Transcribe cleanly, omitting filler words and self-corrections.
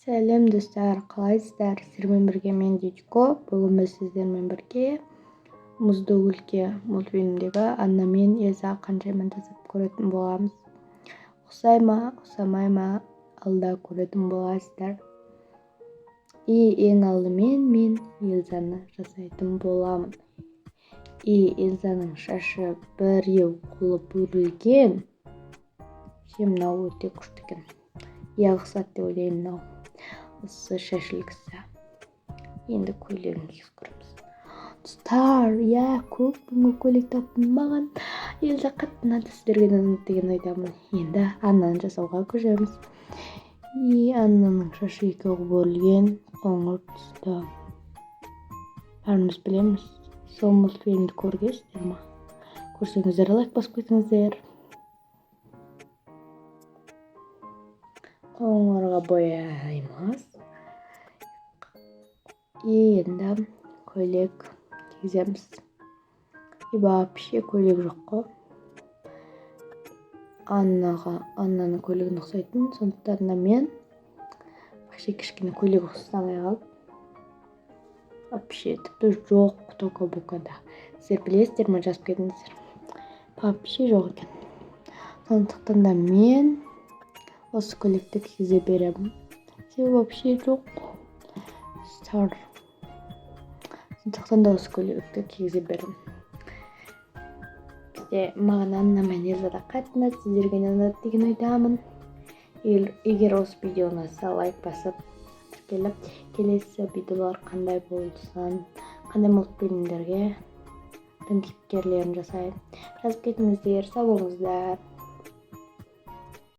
Сәлем достар, қалайсыздар? Сіздермен бірге мен Дидико. Бүгін біз сіздермен бірге Мұзды өлке мультфильмдегі Анна мен Эльза қаншайым жасап көретін боламыз. Ұқсай ма, ұқсамай ма, алда көретін боласыздар. Ең алдымен мен Эльзаны жасайтын боламын. Эльзаның шашы біреу қылып өрілген. Мынау өте күшті екен. Ұқсат деп ойлаймын мынау. Осы шашылғысы. Енді көйлегін киіп көреміз. Достар, көк бүңгі көйлек таптым маған. Эльза қатты ұнады, сіздерге деген ойдамын. Енді Аннаны жасауға көшеміз. Аннаның шашы екі өрілген, қоңыр түсті. Бәріміз білеміз. Сол мультфильмді көргенсіздер ме? Көрсеңіздер лайк басып кетіңіздер. Қоңырға бояймыз. Енді көйлек кигіземіз. Вообще көйлек жоқ қой. Аннаның көйлегін ұқсайтын, сондықтан да мен кішкене көйлек ұқсамай қалып. Вообще тіпті жоқ, только букада. Сіздер білесіздер ме, жазып кетіңіздер. Вообще жоқ екен. Сондықтан да мен осы көйлекті кигізе беремін. Себебі вообще жоқ. Сондықтан да осы көйлекті кигізе беремін. Маған Анна мен Эльза да қатты ұнады, сіздерге ұнады деген ойдамын. Егер осы видео ұнаса, лайк басып келіп, келесі видеолар қандай болсын, қандай мультфильмдерге тың кейіпкерлерін жасайын. Жазып кетіңіздер, сау болыңыздар.